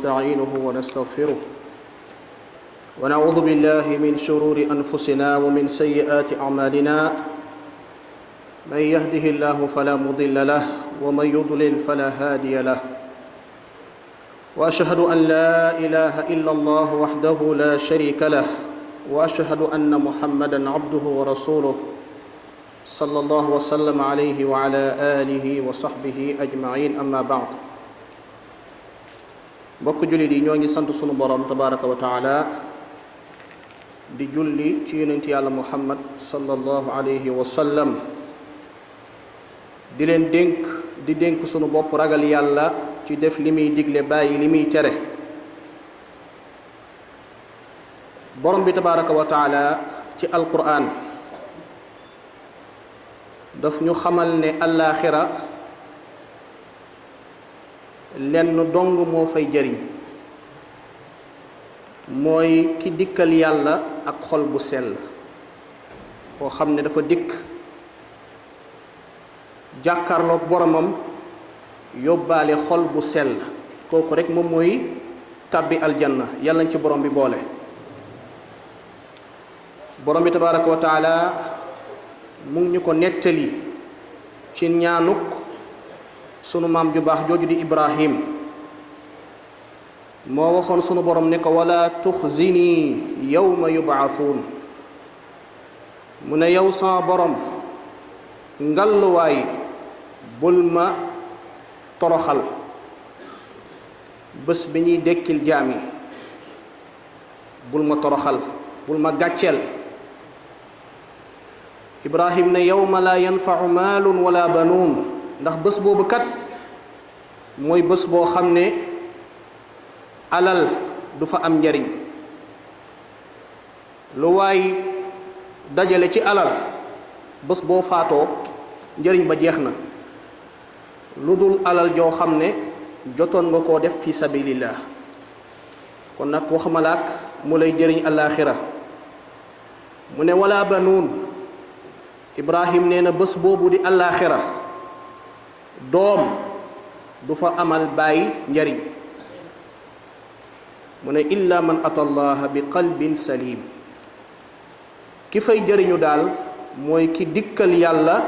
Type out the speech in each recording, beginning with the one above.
ونستعينه ونستغفره ونعوذ بالله من شرور أنفسنا ومن سيئات أعمالنا من يهده الله فلا مضل له ومن يضلل فلا هادي له وأشهد أن لا إله إلا الله وحده لا شريك له وأشهد أن محمدا عبده ورسوله صلى الله وسلم عليه وعلى آله وصحبه أجمعين أما بعد mbokk jullit yi ñoo ngi sant sunu borom tabaraka wa taala di julli ci yonent yàlla muhammad sallallahu alayhi wa sallam di leen dénk sunu bopp ragal yàlla ci def li muy digle bàyyi li muy tere borom bi tabaraka wa taala ci alquran daf ñu xamal ne àllaaxira lenn dong moo fay jëriñ mooy ki dikkal yàlla ak xol bu sell boo xam ne dafa dikk jàkkaarloog boromam yóbbaale xol bu sell kooku rek moom mooy tàbbi aljanna yàlla nañ ci borom bi boole borom bi tabaraka wa taala mu ngi ñu ko nettali ci ñaanuk sunu maam ju baax jooju di Ibrahim moo waxoon sunu borom ne ko wala tuxzini yawma yubaathuun mu ne yow sama borom ngalluwaay bul ma toroxal bés bi ñuy dekkil jaam yi bul ma toroxal bul ma gàcceel Ibrahim ne yawma la yanfau maalun wala banuun ndax bés boobu kat mooy bés boo xam ne alal du fa am njariñ lu waay dajale ci alal bés boo faatoo njariñ ba jeex na lu dul alal joo xam ne jotoon nga koo def fi sabilillah kon nag waxamalaak mu lay jëriñ alaaxira mu ne wala banuun Ibrahim nee na bés boobu di alaaxira doom du fa amal bàyyi njariñ mu ne illa man ata allaha bi qalbin salim ki fay jëriñu daal mooy ki dikkal yàlla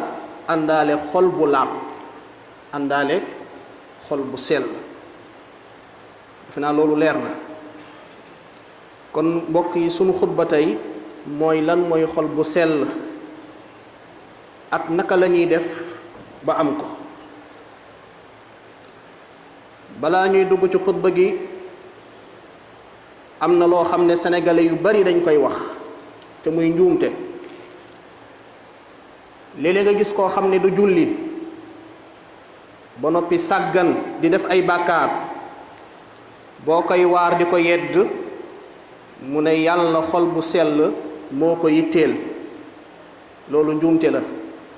àndaale xol bu laab àndaale xol bu sell defe naa loolu leer na kon mbokk yi sunu xutba tey mooy lan mooy xol bu sell ak naka la ñuy def ba am ko balaa ñuy dugg ci xutba gi am na loo xam ne sénégalais yu bari dañ koy wax te muy njuumte léeg-léeg nga gis koo xam ne du julli ba noppi sàggan di def ay bàkkaar boo koy waar di ko yedd mu ne yàlla xol bu sell moo ko yitteel loolu njuumte la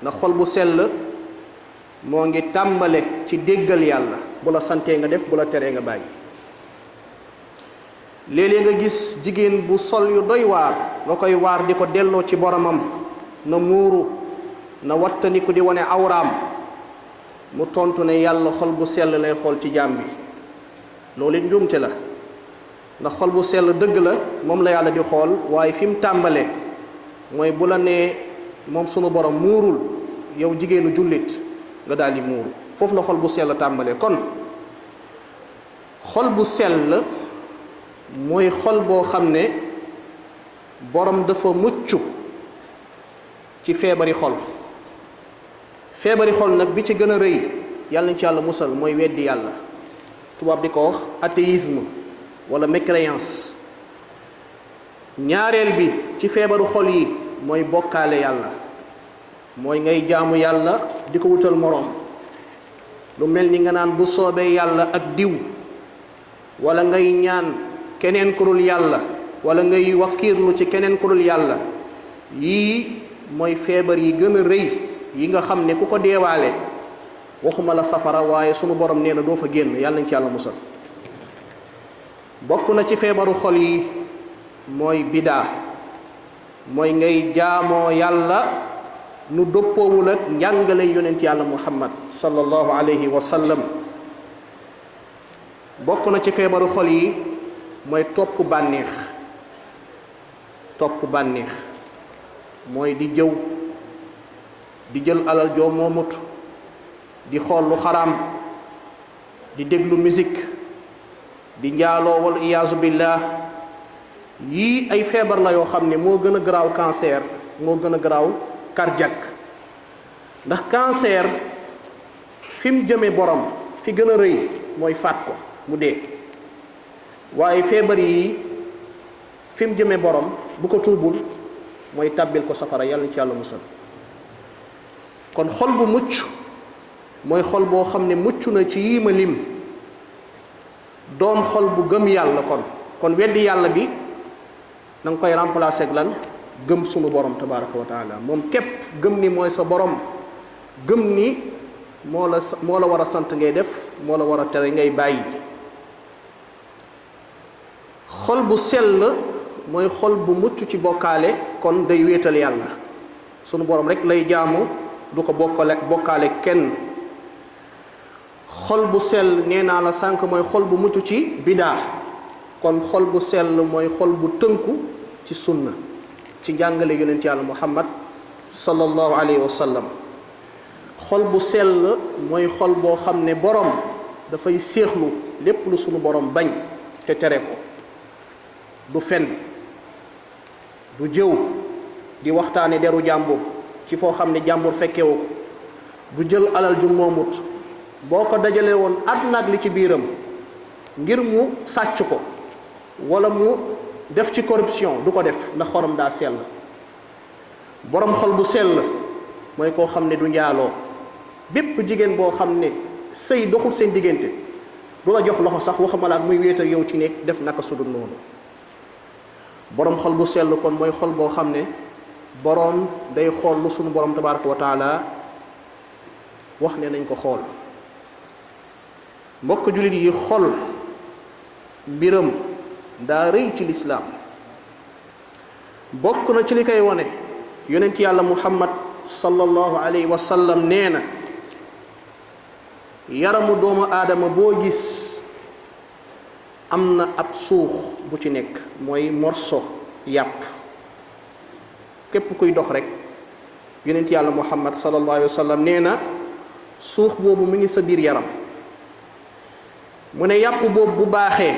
ndax xol bu sell moo ngi tàmbale ci déggal yàlla bu la santee nga def bu la teree nga bàyyi léeg-léeg nga gis jigéen bu sol yu doy waar nga koy waar di ko delloo ci boromam na muuru na wattandiku di wane awraam mu tontu ne yàlla xol bu sell lay xool ci jaam bi loolu it njuumte la ndax xol bu sell dëgg la moom la yàlla di xool waaye fi mu tàmbalee mooy bu la nee moom sunu borom muurul yow jigéenu jullit nga daal di muuru foofu la xol bu sell tàmbalee kon xol bu sell mooy xol boo xam ne borom dafa mucc ci feebari xol nag bi ci gën a rëy yàlla na ci yàlla musal mooy weddi yàlla tubaab di ko wax athéisme wala mécréance ñaareel bi ci feebaru xol yi mooy bokkaale yàlla mooy ngay jaamu yàlla di ko wutal moroom lu mel ni nga naan bu soobee yàlla ak diw wala ngay ñaan keneen ku dul yàlla wala ngay wakkiirlu ci keneen ku dul yàlla yii mooy feebar yi gën a rëy yi nga xam ne ku ko deewaale waxuma la safara waaye sunu borom nee na doo fa génn yàlla nañ ci yàlla musal bokk na ci feebaru xol yi mooy bidaa mooy ngay jaamoo yàlla nu dëppoowul ak njàngale yonent yàlla muhammad sallallahu alayhi wa sallam bokk na ci feebaru xol yi mooy topp bànneex mooy di jëw, di jël alal joo moomut, di xool lu xaraam, di déglu musique, di njaaloo wal iyaazu billah. yii ay feebar la yoo xam ne moo gën a garaaw cancer, moo gën a garaaw cardiaque. ndax cancer fi mu jëme borom fi gën a rëy mooy faat ko mu dee, waaye feebar yi fi mu jëme borom bu ko tuubul mooy tàbbil ko safara. yàlla na ci yàlla musal. kon xol bu mucc mooy xol boo xam ne mucc na ci yii ma lim, doon xol bu gëm yàlla. kon weddi yàlla bi da nga koy remplacer ak lan? gëm sunu borom tabaraka wa taala. moom képp gëm ni mooy sa borom, gëm ni moo la war a sant ngay def, moo la war a tere ngay bàyyi. xol bu sell mooy xol bu mucc ci bokkaale, kon day wéetal yàlla, sunu borom rek lay jaamu, du ko bokkaale kenn. xol bu sell nee naa la sànq mooy xol bu mucc ci bidaa, kon xol bu sell mooy xol bu tënku ci sunna, ci njàngale yonent yàlla muhammad sallallahu alayhi wa sallam. xol bu sell mooy xol boo xam ne borom dafay séexlu lépp lu sunu borom bañ te tere ko. du fen, du jëw, di waxtaane deru jàmbur ci foo xam ne jàmbur fekkewu ko, du jël alal ju moomut, boo ko dajale woon àdduna ak li ci biiram ngir mu sàcc ko wala mu def ci corruption du ko def, ndax xolam daa sell. borom xol bu sell mooy koo xam ne du njaaloo. bépp jigéen boo xam ne sëy doxul seen diggante du la jox loxo sax, waxamala ak muy wéet ak yow ci nekk def naka sudul noonu. borom xol bu sell kon mooy xol boo xam ne borom day xool lu sunu borom tabaraka wa taala wax ne nañ ko xool. mbokk jullit yi, xol mbiram daa rëy ci lislaam. bokk na ci li koy wone yonent yàlla muhammad sallallahu alayhi wa sallam nee na yaramu doomu aadama boo gis am na ab suux bu ci nekk, mooy morso yàpp. képp kuy dox rek yonent yàlla muhammad sallallahu alayhi wa sallam nee na suux boobu mu ngi sa biir yaram. mu ne yàpp boobu bu baaxee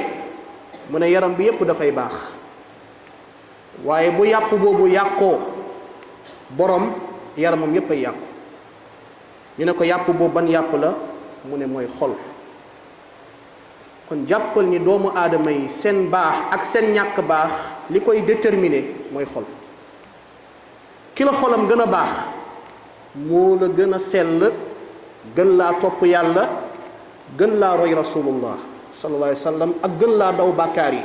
mu ne yaram bi yépp dafay baax, waaye bu yàpp boobu yàqoo borom yaramam yépp ay yàqu. ñu ne ko yàpp boobu ban yàpp la? mu ne mooy xol. kon jàppal ni doomu aadama yi seen baax ak seen ñàkk baax li koy déterminer mooy xol. ki la xolam gën a baax moo la gën a sell, gën laa topp yàlla, gën laa roy rasulullah sallallahu alayhi wa sallam, ak gën laa daw bàkkaar yi.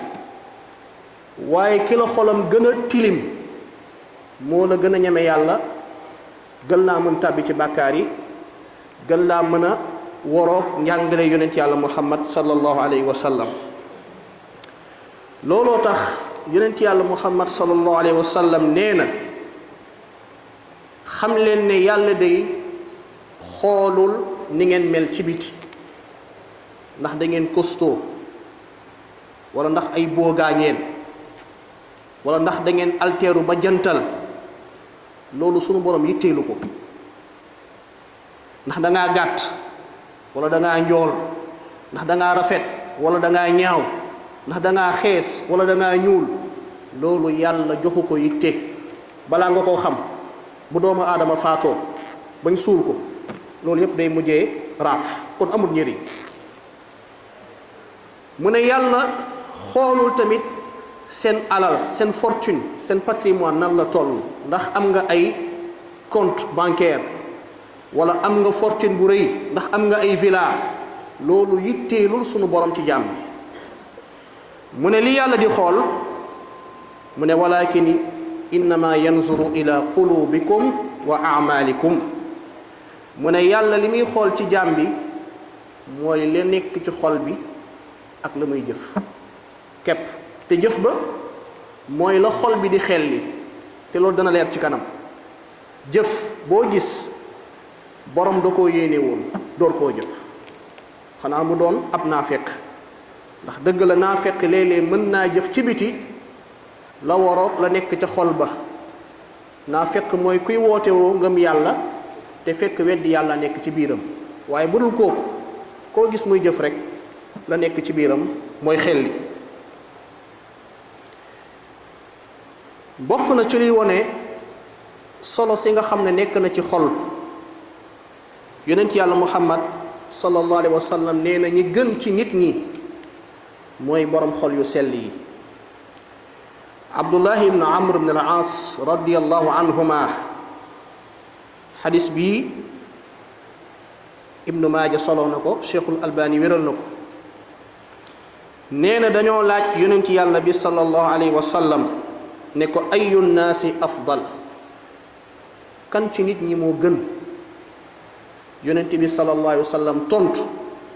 waaye ki la xolam gën a tilim moo la gën a ñeme yàlla, gën laa mën tàbbi ci bàkkaar yi, gën laa mën a woroog njàngale yonent yàlla muhammad sallallahu alayhi wa sallam. looloo tax yonent yàlla muhammad sallallahu alayhi wa sallam nee na xam leen ne yàlla day xoolul ni ngeen mel ci biti, ndax da ngeen costaud, wala ndax ay boogaa ngeen, wala ndax da ngeen alteeru ba jantal. loolu sunu borom yitteelu ko. ndax da ngaa gàtt wala da ngaa njool, ndax da ngaa rafet wala da ngaa ñaaw, ndax da ngaa xees wala da ngaa ñuul, loolu yàlla joxu ko yitte. balaa nga koo xam bu doomu aadama faatoo bañ suul ko, loolu yépp day mujjee raaf, kon amul njëriñ. mu ne yàlla xoolul tamit seen alal, seen fortune, seen patrimoine nan la toll, ndax am nga ay compte bancaire wala am nga fortune bu rëy, ndax am nga ay villa. loolu yitteelul sunu borom ci jaam bi. mu ne li yàlla di xool, mu ne walakin innama yanzuru ila qulubikum wa a'malikum. mu ne yàlla li muy xool ci jaam bi mooy la nekk ci xol bi ak la muy jëf képp. te jëf ba mooy la xol bi di xelli, te loolu dana leer ci kanam. jëf boo gis borom da koo yéene woon door koo jëf, xanaa mu doon ab naafeq ndax dëgg la naafeq léeg-léeg mën naa jëf ci biti la waroog la nekk ca xol ba. naafeq mooy kuy woote woo ngëm yàlla te fekk weddi yàlla nekk ci biiram waaye bu dul kooku koo gis muy jëf rek la nekk ci biiram mooy xel li. bokk na ci liy wone solo si nga xam ne nekk na ci xol yonent yàlla muhammad sallallahu alayhi wa sallam nee na ñi gën ci nit ñi mooy borom xol yu sell yi. abdullah ibn amr ibn al-aas radiyallahu anhuma xadis bii ibnu maaja solo na ko cheikhul albani wéral na ko nee na dañoo laaj yonent yàlla bi sallallahu alayhi wa sallam ne ko ayu naasi afdal, kan ci nit ñi moo gën. yonent bi sallallahu alayhi wa sallam tontu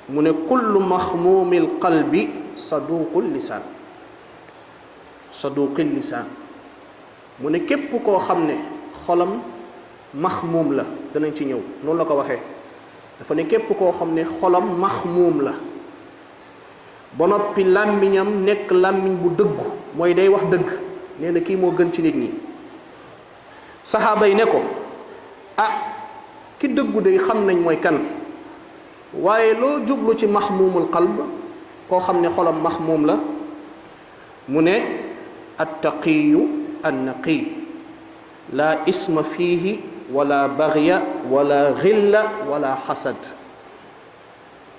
mu ne kullu maxmuumil qalbi saduqul lisaan, saduqil lisaan. mu ne képp koo xam ne xolam maxmuum la, danañ ci ñëw noonu la ko waxee. dafa ne képp koo xam ne xolam maxmuum la ba noppi làmmiñam nekk làmmiñ bu dëggu, mooy day wax dëgg. nee na kii moo gën ci nit ñi. saxaaba yi ne ko ki dëggu day xam nañ mooy kan, waaye loo jublu ci maxmuumul qalb, koo xam ne xolam maxmuum la. mu ne attaqiyu annaqi laa isma fiihi wala baxya wala xilla wala xasad.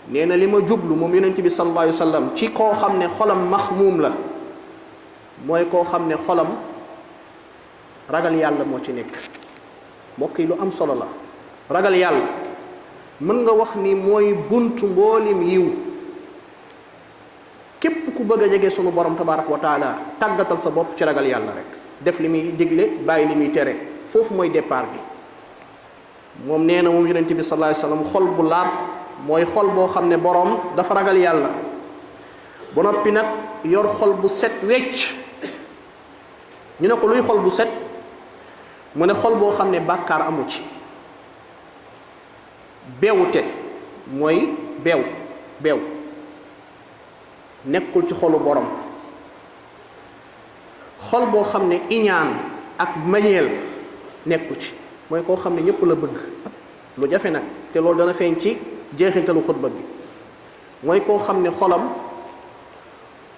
nee na li ma jublu moom yonent bi sallallahu alayhi wa sallam ci koo xam ne xolam maxmuum la mooy koo xam ne xolam ragal yàlla moo ci nekk. mbokk yi lu am solo la. ragal yàlla mën nga wax ni mooy buntu mboolim yiw. képp ku bëgg a jege sunu borom tabaaraka wa taala tàggatal sa bopp ci ragal yàlla rek, def li muy digle bàyyi li muy tere. foofu mooy départ bi. moom nee na moom yonent bi sallallahu alayhi wa sallam xol bu laab mooy xol boo xam ne borom dafa ragal yàlla ba noppi nag yor xol bu set wecc. ñu ne ko luy xol bu set, mu ne xol boo xam ne bàkkaar amu ci. beewute mooy beew nekkul ci xolu borom. xol boo xam ne iñaan ak mañeel nekku ci, mooy koo xam ne ñëpp la bëgg. lu jafe nag te loolu dana feeñ ci jeexintalu xutba bi. mooy koo xam ne xolam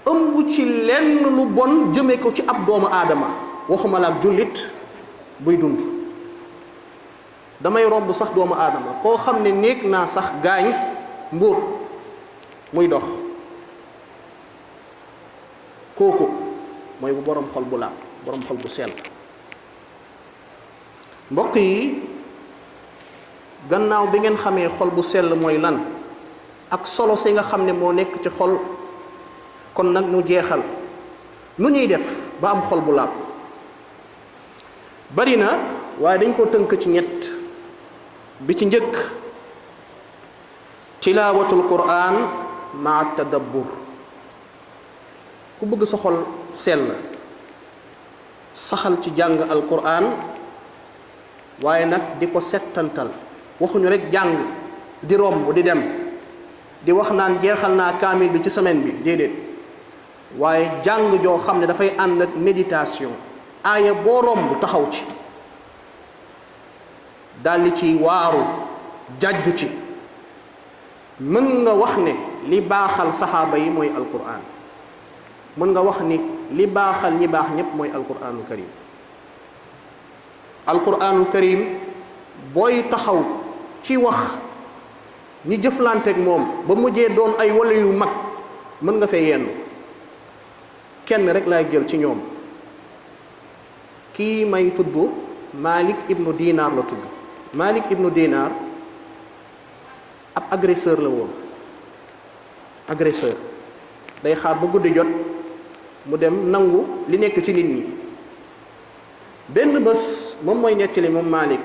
ëmb ci lenn lu bon jëme ko ci ab doomu aadama, waxuma la ak jullit buy dund. damay romb sax doomu aadama koo xam ne néeg naa sax gaañ mbóot muy dox, kooku mooy bu borom xol bu laab, borom xol bu sell. mbokk yi, gannaaw bi ngeen xamee xol bu sell mooy lan ak solo si nga xam ne moo nekk ci xol, kon nag ñu jeexal nu ñuy def ba am xol bu laab. bari na waaye dañ ko tënk ci ñett. bi ci njëkk tilaawatul quraan maa tadabbur. ku bëgg sa xol sell saxal ci jàng alquraan, waaye nag di ko settantal. waxuñu rek jàng di romb di dem di wax naan jeexal naa kaamil bi ci semaine bi, déedéet. waaye jàng joo xam ne dafay ànd ak méditation. aaya boo romb taxaw ci, daldi ci waaru jàjju ci. mën nga wax ne li baaxal saxaaba yi mooy alquraan. mën nga wax ni li baaxal ñi baax ñépp mooy alquraanul karim. alquraanul karim booy taxaw ci wax ñi jëflanteeg moom ba mujjee doon ay wala yu mag, mën nga fee yenn. kenn rek laay jël ci ñoom. kii may tudd Malik ibnu Dinar la tudd. Malik ibnu Dinar ab agresseur la woon. agresseur day xaar ba guddi jot mu dem nangu li nekk ci nit ñi. benn bés moom mooy nettali moom Malik,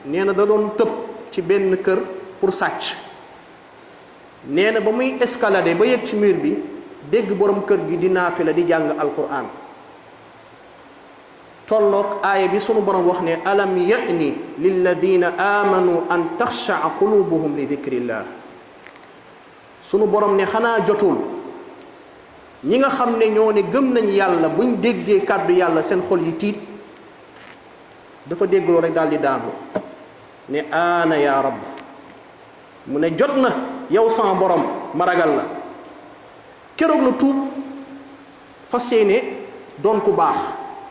nee na da doon tëb ci benn kër pour sàcc. nee na ba muy escalader ba yegg ci mur bi dégg borom kër gi di naafila di jàng alquran. tolloog aaya bi sunu borom wax ne alam ya'ni lilladina amanu an taxshaa qulubuhum li dikrillah. sunu borom ne xanaa jotul ñi nga xam ne ñoo ne gëm nañ yàlla buñ déggee kàddu yàlla seen xol yi tiit dafa déggloo rek daal di daanu ne aana yaa rabb mu ne jot na yow sama borom ma ragal la keroog la tuub fas yéene doon ku baax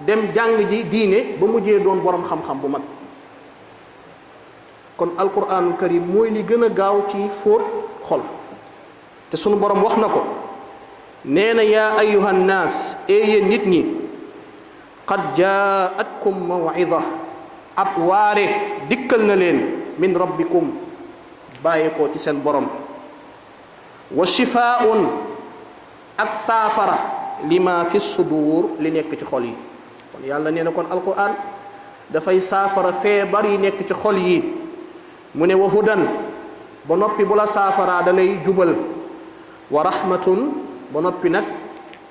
dem jàng ji diine ba mujjee doon borom xam-xam bu mag kon alquranul karim mooy li gën a gaaw ci fóot xol te sunu borom wax na ko nee na yaa ayuha nnaas yéen nit ñi qad jaatkum mawida ab waare dikkal na leen min rabbikum bàyyi ko ci seen borom wa shifaun ak saafara lima fi sudur li nekk ci xol yi kon yàlla nee na kon alquran dafay saafara feebar yi nekk ci xol yi mu ne wa hudan ba noppi bu la saafaraa da lay jubal wa rahmatun ba noppi nag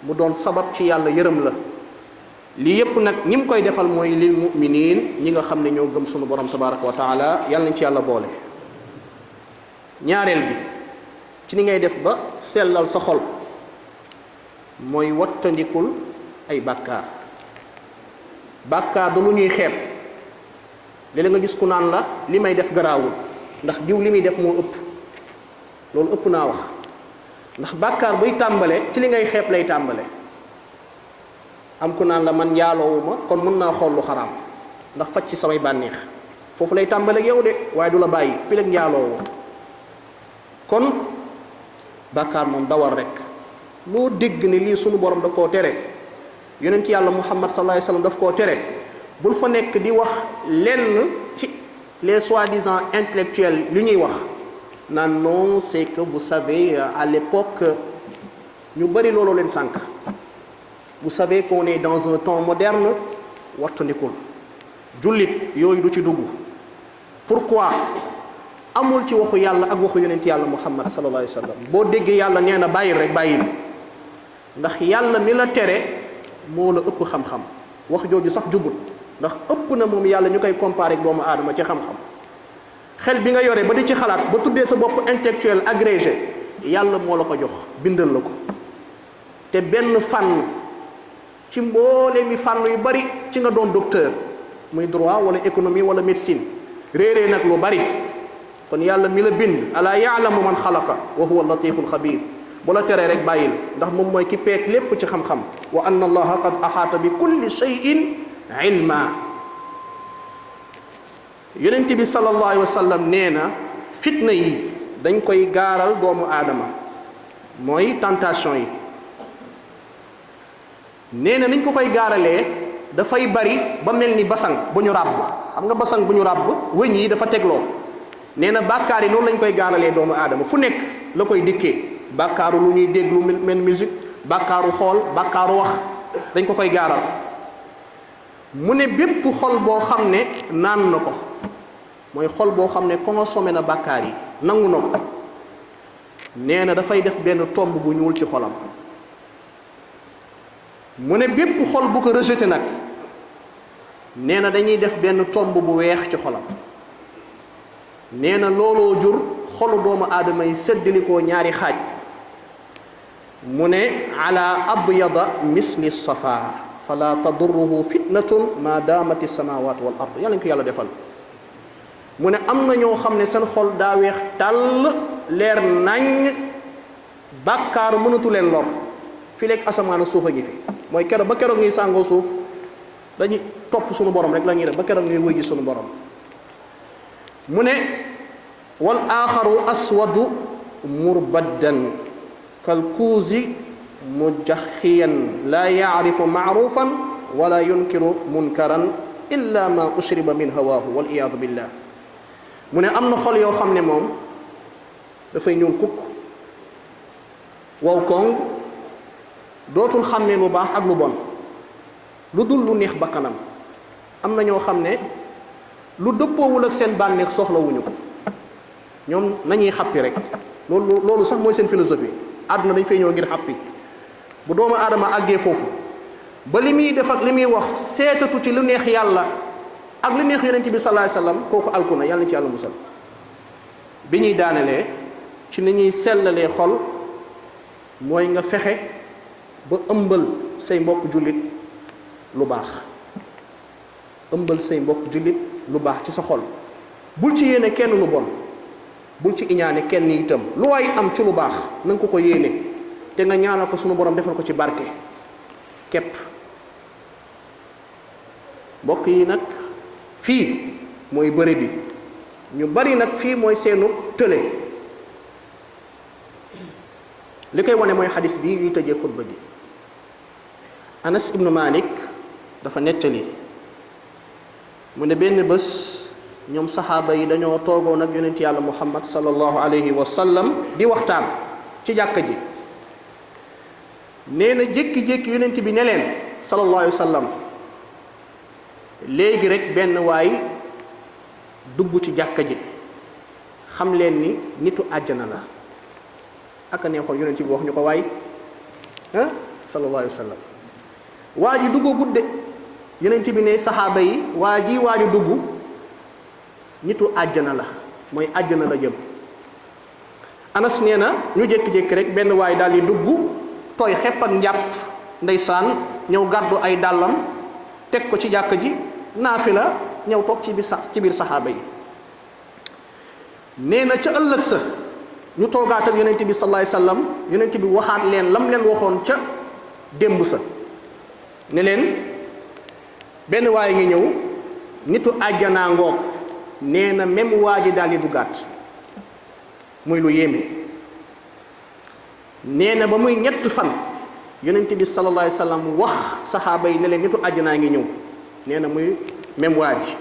mu doon sabab ci yàlla yërëm la lii yépp nag ñi mu koy defal mooy lil muminin ñi nga xam ne ñoo gëm sunu borom tabaraka wa taala yàlla nañ ci yàlla boole ñaareel bi ci ni ngay def ba sellal sa xol mooy wattandikul ay bàkkaar bàkkaar du lu ñuy xeeb léeg-léeg nga gis ku naan la li may def garaawul ndax diw li muy def moo ëpp loolu ëpp naa wax ndax bàkkaar buy tàmbale ci li ngay xeeb lay tàmbale am ku naan la man njaaloowuma kon mën naa xool lu xaraam ndax faj ci samay bànneex foofu lay tàmbale ak yow de waaye du la bàyyi fi leg njaaloowo kon bàkkaar moom dawal rek loo dégg ne lii sunu borom da koo tere yonent yàlla muhammad sallallahu alayhi wasallam daf koo tere bul fa nekk di wax lenn ci les soi-disant intellectuels li ñuy wax naan non c'est que vous savez à l'époque ñu bari looloo leen sànk vous savez qu'on est dans un temps moderne wattandikul jullit yooyu du ci dugg pourquoi amul ci waxu yàlla ak waxu yonent yàlla muhammad sallallahu alayhi wasallam boo déggee yàlla nee na bàyyil rek bàyyil ndax yàlla mi la tere moo la ëpp xam-xam wax jooju sax jubut ndax ëpp na moom yàlla ñu koy comparé ak doomu aadama ci xam-xam xel bi nga yore ba di ci xalaat ba tuddee sa bopp intellectuel agrégé yàlla moo la ko jox bindal la ko te benn fànn ci mboole mi fànn yu bari ci nga doon docteur muy droit wala économie wala médecine réeree nag lu bari kon yàlla mi la bind alaa yaalamu man xalaqa wa huwa latiful xabir bu la teree rek bàyyil ndax moom mooy ki peek lépp ci xam-xam wa anna allaha qad axaata bi kulli shay'in ilma yonent bi sallallahu alayhi wa sallam nee na fitna yi dañ koy gaaral doomu aadama mooy tentation yi nee na niñ ko koy gaaralee dafay bari ba mel ni basang bu ñu ràbb xam nga basang bu ñu ràbb wëñ yi dafa tegloo nee na bàkkaar yi noonu lañ koy gaaralee doomu aadama fu nekk la koy dikkee bàkkaaru lu ñuy déglu mel musique bàkkaaru xool bàkkaaru wax dañ ko koy gaaral mu ne bépp xol boo xam ne naan na ko mooy xol boo xam ne consommé na bàkkaar yi nangu na ko nee na dafay def benn tomb bu ñuul ci xolam mu ne bépp xol bu ko rejeté nag nee na dañuy def benn tomb bu weex ci xolam nee na looloo jur xolu doomu aadama yi séddalikoo ñaari xaaj mu ne ala abyada misli safa fala tadurruhu fitnatun ma daamati samawat wal ard yàlla ñu ko yàlla defal mu ne am na ñoo xam ne seen xol daa weex tàll leer nañ bàkkaar mënatu leen lor fi lekk asamaan ak suuf a ngi fi mooy keroog ba keroog ñuy sàngoo suuf dañuy topp sunu borom rek la ñuy def ba keroog ñuy wëy ji sunu borom mu ne wal aaxaru aswadu murbaddan kal kuuzi mujaxiyan laa yaarifu maarufan wala yunkiru munkaran illa ma ushriba min hawaahu wal iyaadu billah mu ne am na xol yoo xam ne moom dafay ñuul kukk wow koŋ dootul xàmmee lu baax ak lu bon lu dul lu neex bakkanam am na ñoo xam ne lu dëppoowul ak seen bànneex soxlawuñu ko ñoom nañuy xàppi rek loolu sax mooy seen philosophie àdduna dañ fay ñëw ngir xàppi bu doomu aadama àggee foofu ba li muy def ak li muy wax seetatu ci lu neex yàlla ak lu neex yonent bi sallallahu alayhi wasallam kooku alku na yàlla na ci yàlla musal bi ñuy daanelee ci ni ñuy sellalee xol mooy nga fexe ba ëmbal say mbokk jullit lu baax ëmbal say mbokk jullit lu baax ci sa xol bul ci yéene kenn lu bon bul ci iñaane kenn itam lu waay am ci lu baax na nga ko yéene te nga ñaanal ko sunu borom defal ko ci barke képp mbokk yi nag fii mooy bëre bi ñu bari nag fii mooy seenu tële li koy wane mooy xadis bi ñuy tëjee xutba gi Anas ibnu Malik dafa nettali mu ne benn bés ñoom saxaaba yi dañoo toogoon ak yonent yàlla Muhammad sallallahu alayhi wa sallam di waxtaan ci jàkka ji nee na jékki-jékki yonent bi ne leen sallallahu alayhi wa sallam léegi rek benn waay dugg ci jàkka ji xam leen ni nitu àjjana la aka neexoon yonent bi wax ñu ko waay sallallahu alayhi wa sallam waa ji duggoo gudde yonent bi ne saxaaba yi waaju dugg nitu àjjana la mooy àjjana la jëm. Anas nee na ñu jékki-jékki rek benn waay daal di dugg tooy xepp ak njàpp ndeysaan ñëw gàddu ay dàllam teg ko ci jàkka ji naafila ñëw toog ci biir saxaaba yi. nee na ca ëllëg sa ñu toogaat ak yonent bi sallallahu alayhi wasallam yonent bi waxaat leen lam leen waxoon ca démb sa ne leen benn waay ngi ñëw nitu àjjanaa ngoog nee na même waa ji daal di duggaat muy lu yéeme. nee na ba muy ñett fan yonent bi sallallahu alayhi wasallam wax saxaaba yi ne leen nitu àjjanaa ngi ñëw nee na muy même waa ji.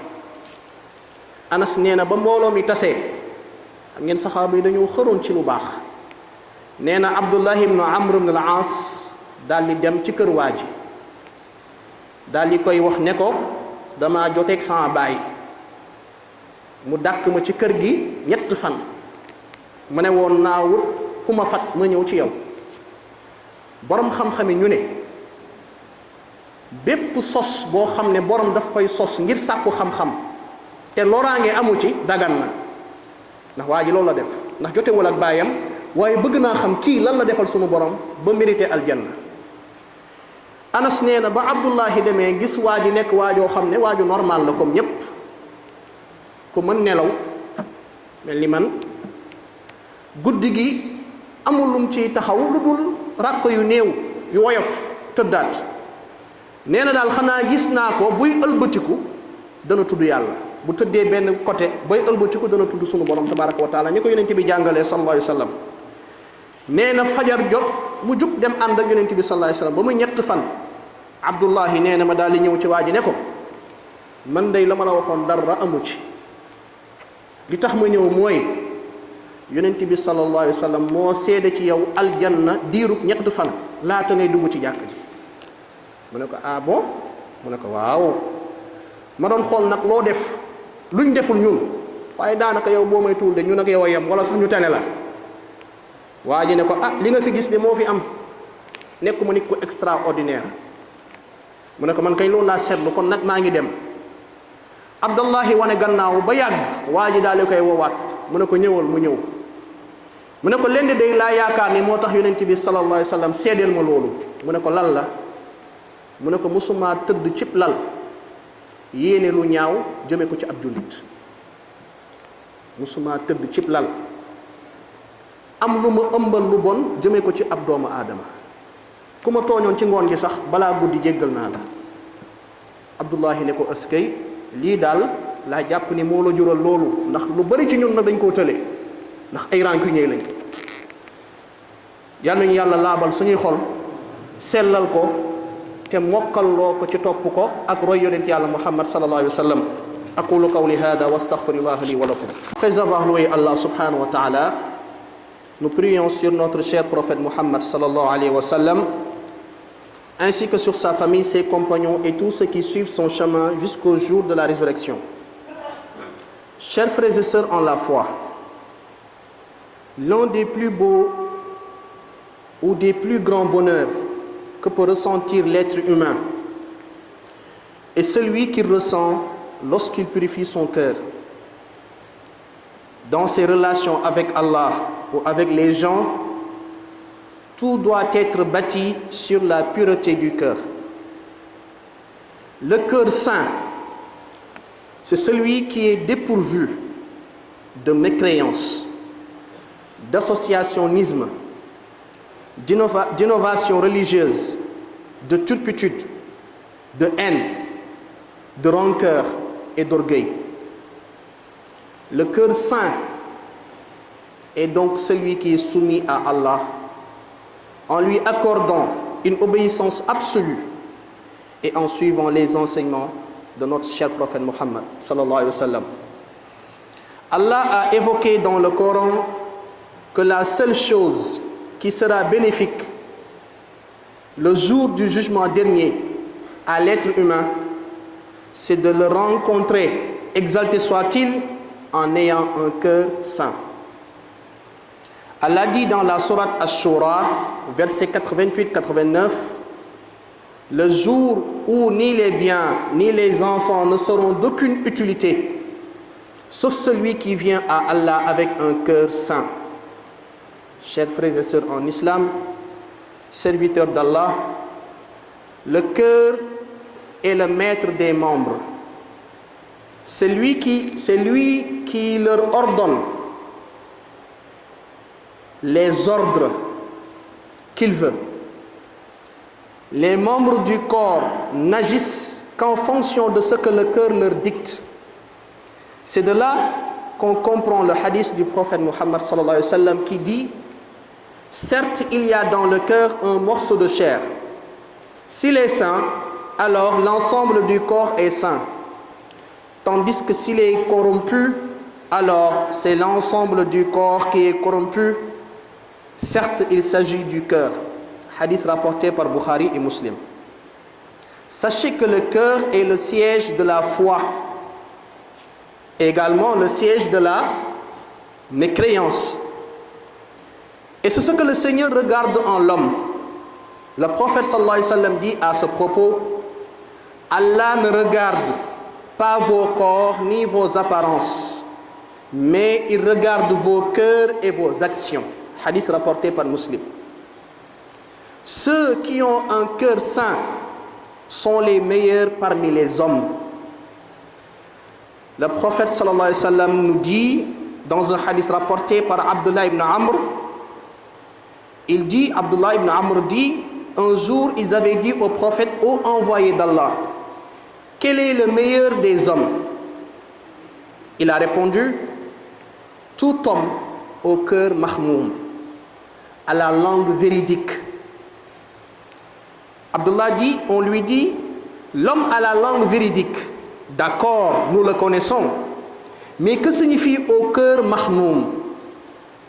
Anas nee na ba mbooloo mi tasee xam ngeen saxaaba yi dañoo xëroon ci lu baax nee na Abdullah ibn Amr ibn al-As daal di dem ci kër waa ji daal di koy wax ne ko dama joteeg sama baay mu dàq ma ci kër gi ñett fan mu ne woon naa wut ku ma fat ma ñëw ci yow. borom xam-xami ñu ne bépp sos boo xam ne borom daf koy sos ngir sàkku xam-xam te loraange amu ci dagan na ndax waa ji loolu la def ndax jotewul ak baayam waaye bëgg naa xam kii lan la defal sunu borom ba mérité aljanna. Anas nee na ba Abdullahi demee gis waa ji nekk waajoo xam ne waaju normal la comme ñépp ku mën nelaw mel ni man guddi gi amul lum ciy taxaw lu dul ràkk yu néew yu woyof tëddaat nee na daal xanaa gis naa ko buy ëlbatiku dana tudd yàlla bu tëddee benn côté bay ëlbatiku dana tudd sunu borom tabaraka wa taala ni ko yonent bi jàngalee sallallahu alayhi wa sallam. nee na fajar jot mu jug dem ànd ak yonent bi sallallahu alayhi wa sallam ba muy ñett fan Abdullahi nee na ma daal di ñëw ci waa ji ne ko man day la ma la waxoon dara amu ci li tax ma ñëw mooy yonent bi sallallahu alayhi wa sallam moo seede ci yow aljanna diirub ñett fan laata ngay dugg ci jàkk ji. mu ne ko ah bon mu ne ko waaw ma doon xool nag loo def luñ deful ñun waaye daanaka yow boo may tuul de ñun ak yow a yem wala sax ñu tane la. waa ji ne ko ah li nga fi gis de moo fi am nekkuma nit ku extraordinaire mu ne ko man kay loolu laa seetlu kon nag maa ngi dem. Abdullahi wane gannaaw ba yàgg waa ji daal di koy woowaat mu ne ko ñëwal mu ñëw mu ne ko lenn day laa yaakaar ni moo tax yonent bi sallallahu alayhi wa sallam seedeel ma loolu mu ne ko lan la mu ne ko musuma tëdd cib lal yéene lu ñaaw jëme ko ci ab jullit musuma tëdd cib lal am lu ma ëmbal lu bon jëme ko ci ab doomu aadama ku ma tooñoon ci ngoon gi sax balaa guddi jéggal naa la. Abdullahi ne ko askay lii daal laa jàpp ni moo la jural loolu ndax lu bari ci ñun nag dañ koo tële ndax ay rancunier lañ. yal nañu yàlla laabal suñuy xol sellal ko te mokkalloo ko ci topp ko ak roy yonent yàlla Muhammad sallallahu alayhi wa sallam. aqulu qawli hada wa astaghfirullah li wa lakum. Après avoir loué Allah subhanahu wa ta'ala, nous prions sur notre cher prophète Muhammad sallallahu alayhi wa sallam, ainsi que sur sa famille, ses compagnons et tous ceux qui suivent son chemin jusqu'au jour de la résurrection. Chers frères et sœurs en la foi, l'un des plus beaux ou des plus grands bonheurs que peut ressentir l'être humain est celui qu'il ressent lorsqu'il purifie son cœur dans ses relations avec Allah ou avec les gens Tout doit être bâti sur la pureté du cœur. Le cœur saint, c'est celui qui est dépourvu de mécréance, d'associationnisme, d'innovation religieuse, de turpitude, de haine, de rancœur et d'orgueil. Le cœur saint est donc celui qui est soumis à Allah en lui accordant une obéissance absolue et en suivant les enseignements de notre cher prophète Mohammed sallallahu alayhi wa sallam. Allah a évoqué dans le Coran que la seule chose qui sera bénéfique le jour du jugement dernier à l'être humain, c'est de le rencontrer, exalté soit-il, en ayant un cœur saint. Allah dit dans la sourate Ash-Shura, versets 88-89, le jour où ni les biens ni les enfants ne seront d'aucune utilité, sauf celui qui vient à Allah avec un cœur saint. Chers frères et sœurs en islam, serviteurs d'Allah, le cœur est le maître des membres. C'est lui qui leur ordonne les ordres qu'il veut. Les membres du corps n'agissent qu'en fonction de ce que le cœur leur dicte. C'est de là qu'on comprend le hadith du prophète Mohammed sallallahu alayhi wa sallam qui dit: certes, il y a dans le cœur un morceau de chair. S'il est sain, alors l'ensemble du corps est sain. Tandis que s'il est corrompu, alors c'est l'ensemble du corps qui est corrompu. Certes, il s'agit du cœur. Hadith rapporté par Bukhari et Muslim. Sachez que le cœur est le siège de la foi, également le siège de la mécréance. Et c'est ce que le Seigneur regarde en l'homme. Le prophète sallallahu alayhi wa sallam dit à ce propos: Allah ne regarde pas vos corps ni vos apparences, mais il regarde vos cœurs et vos actions. Hadith rapporté par Muslim. Ceux qui ont un cœur saint sont les meilleurs parmi les hommes. Le prophète sallallahu alayhi wa sallam nous dit dans un hadith rapporté par Abdullah ibn Amr, Abdullah ibn Amr dit, un jour ils avaient dit au prophète: ô envoyé d'Allah, quel est le meilleur des hommes? Il a répondu: tout homme au cœur mahmoum, à la langue véridique. Abdullah dit, on lui dit, l'homme à la langue véridique, d'accord, nous le connaissons, mais que signifie au cœur mahmoum?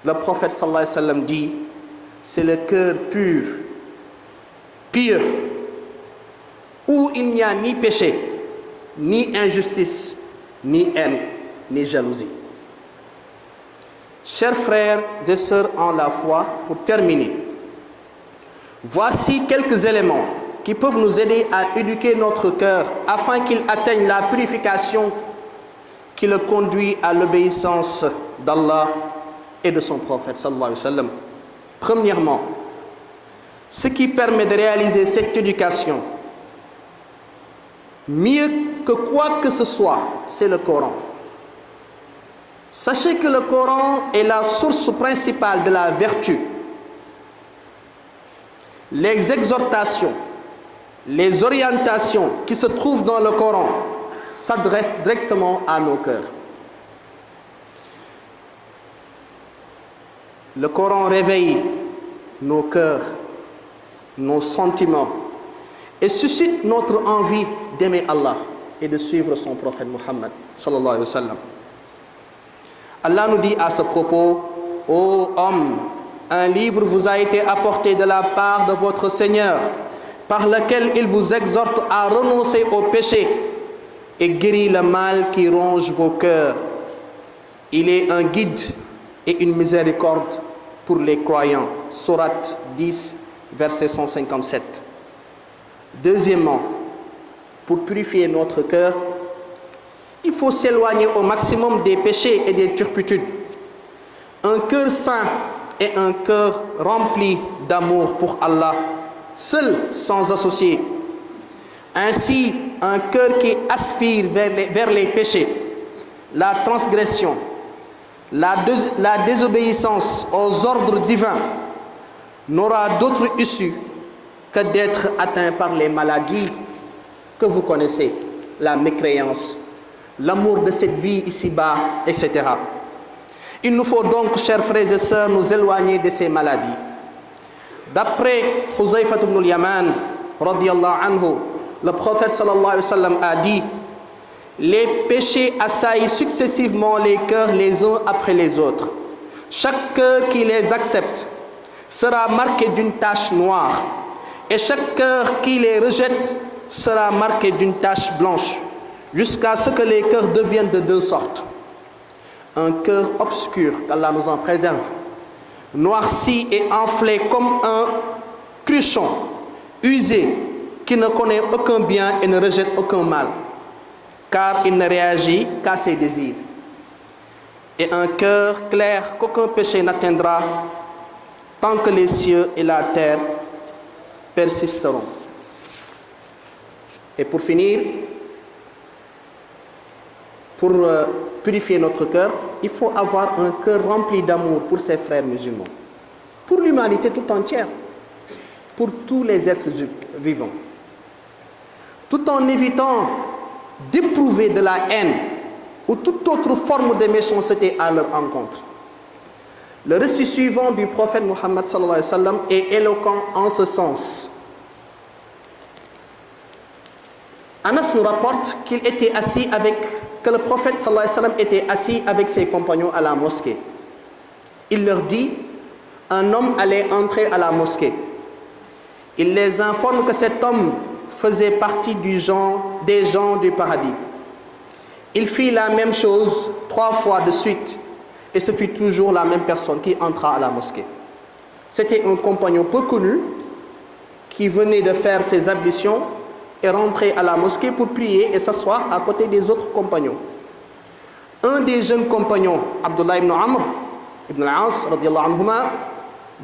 Le prophète sallallahu alayhi wa sallam dit, c'est le cœur pur, pieux, où il n'y a ni péché, ni injustice, ni haine, ni jalousie. Chers frères et sœurs en la foi, pour terminer, voici quelques éléments qui peuvent nous aider à éduquer notre cœur afin qu'il atteigne la purification qui le conduit à l'obéissance d'Allah et de son prophète sallallahu alayhi wa sallam. Premièrement, ce qui permet de réaliser cette éducation mieux que quoi que ce soit, c'est le Coran. Sachez que le Coran est la source principale de la vertu. Les exhortations, les orientations qui se trouvent dans le Coran s'adressent directement à nos cœurs. Le Coran réveille nos cœurs, nos sentiments et suscite notre envie d'aimer Allah et de suivre son prophète Mohammed sallallahu alayhi wa sallam. Allah nous dit à ce propos: ô homme, un livre vous a été apporté de la part de votre Seigneur, par lequel il vous exhorte à renoncer au péché et guérit le mal qui ronge vos cœurs. Il est un guide et une miséricorde pour les croyants. Sourate 10, verset 157. Deuxièmement, pour purifier notre cœur, il faut s'éloigner au maximum des péchés et des turpitudes. Un cœur saint et un cœur rempli d'amour pour Allah, seul sans associé. Ainsi, un cœur qui aspire vers les péchés, la transgression, la désobéissance aux ordres divins n'aura d'autre issue que d'être atteint par les maladies que vous connaissez, la mécréance, l'amour de cette vie ici-bas, etc. Il nous faut donc, chers frères et sœurs, nous éloigner de ces maladies. D'après Huzayfa ibn al-Yaman, radiyallahu anhu, le prophète sallallahu alayhi wa sallam a dit: les péchés assaillent successivement les cœurs les uns après les autres. Chaque cœur qui les accepte sera marqué d'une tache noire, et chaque cœur qui les rejette sera marqué d'une tache blanche, jusqu'à ce que les cœurs deviennent de deux sortes. Un cœur obscur, qu'Allah nous en préserve, noirci et enflé comme un cruchon, usé, qui ne connaît aucun bien et ne rejette aucun mal, car il ne réagit qu'à ses désirs. Et un cœur clair qu'aucun péché n'atteindra tant que les cieux et la terre persisteront. Et pour finir, pour purifier notre cœur, il faut avoir un cœur rempli d'amour pour ses frères musulmans, pour l'humanité tout entière, pour tous les êtres vivants, tout en évitant d'éprouver de la haine ou toute autre forme de méchanceté à leur encontre. Le récit suivant du prophète Muhammad sallallahu alayhi wa sallam est éloquent en ce sens. Anas nous rapporte que le prophète sallallahu alayhi wa sallam était assis avec ses compagnons à la mosquée. Il leur dit: un homme allait entrer à la mosquée. Il les informe que cet homme faisait partie des gens du paradis. Il fit la même chose 3 fois de suite, et ce fut toujours la même personne qui entra à la mosquée. C'était un compagnon peu connu qui venait de faire ses ablutions et rentrer à la mosquée pour prier et s'asseoir à côté des autres compagnons. Un des jeunes compagnons, Abdullah ibn Amr ibn al-As radiyallahu anhuma,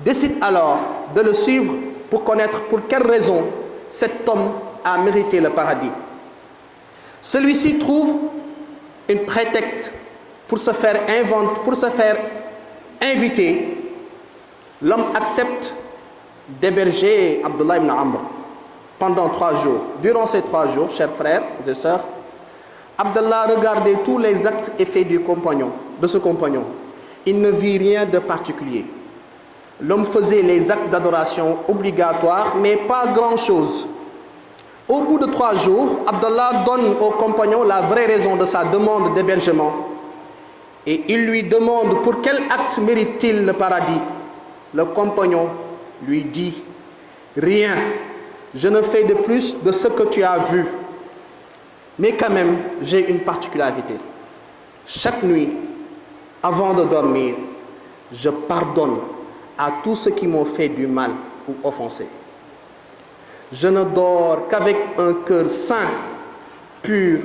décide alors de le suivre pour connaître pour quelle raison cet homme a mérité le paradis. Celui-ci trouve un prétexte pour se faire inviter. L'homme accepte d'héberger Abdullah ibn Amr pendant 3 jours. Durant ces 3 jours, chers frères et sœurs, Abdullah regardait tous les actes et faits de ce compagnon. Il ne vit rien de particulier. L'homme faisait les actes d'adoration obligatoires, mais pas grand-chose. Au bout de 3 jours, Abdallah donne au compagnon la vraie raison de sa demande d'hébergement. Et il lui demande pour quel acte mérite-t-il le paradis. Le compagnon lui dit: rien, je ne fais de plus de ce que tu as vu. Mais quand même, j'ai une particularité. Chaque nuit, avant de dormir, je pardonne à tous ceux qui m'ont fait du mal ou offensé. Je ne dors qu'avec un cœur saint, pur,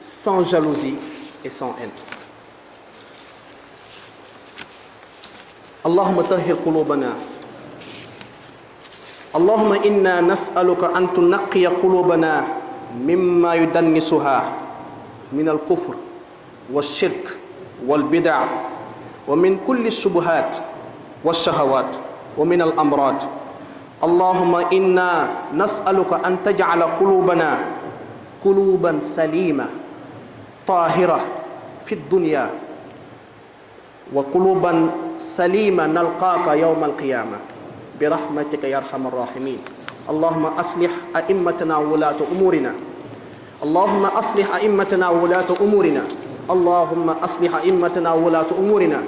sans jalousie et sans haine. Allahumma tahhir qulubana. Allahumma inna nas'aluka an tunaqqiya qulubana mimma yudannisuha min al-kufr wal-shirk wal-bid'a wa min kulli ash-shubuhat wash-shahawat wa min al-amrad. اللهم إنا نسألك أن تجعل قلوبنا قلوبا سليمة طاهرة في الدنيا وقلوبا سليمة نلقاك يوم القيامة برحمتك يا أرحم الراحمين. اللهم أصلح أئمتنا وولاة أمورنا. اللهم أصلح أئمتنا وولاة أمورنا. اللهم أصلح أئمتنا وولاة أمورنا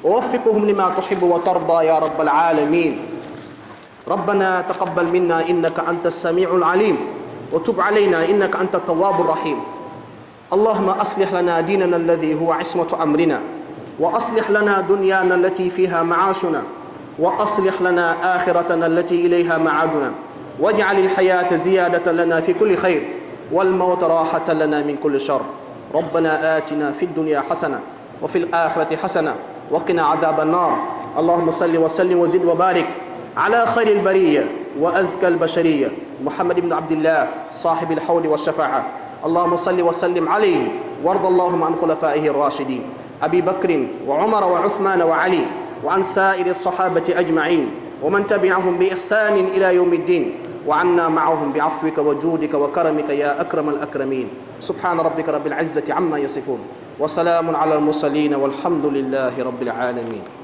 ووفقهم لما تحب وترضى يا رب العالمين. ربنا تقبل منا إنك أنت السميع العليم وتب علينا إنك أنت التواب الرحيم. اللهم أصلح لنا ديننا الذي هو عصمة أمرنا وأصلح لنا دنيانا التي فيها معاشنا وأصلح لنا آخرتنا التي إليها معادنا واجعل الحياة زيادة لنا في كل خير والموت راحة لنا من كل شر. ربنا آتنا في الدنيا حسنة وفي الآخرة حسنة وقنا عذاب النار. اللهم صل وسلم وزد وبارك على خير البرية وأزكى البشرية محمد بن عبد الله صاحب الحول والشفاعة. اللهم صل وسلم عليه وارض اللهم عن خلفائه الراشدين أبي بكر وعمر وعثمان وعلي وعن سائر الصحابة أجمعين ومن تبعهم بإحسان إلى يوم الدين، وعنا معهم بعفوك وجودك وكرمك يا أكرم الأكرمين. سبحان ربك رب العزة عما يصفون وسلام على المرسلين والحمد لله رب العالمين.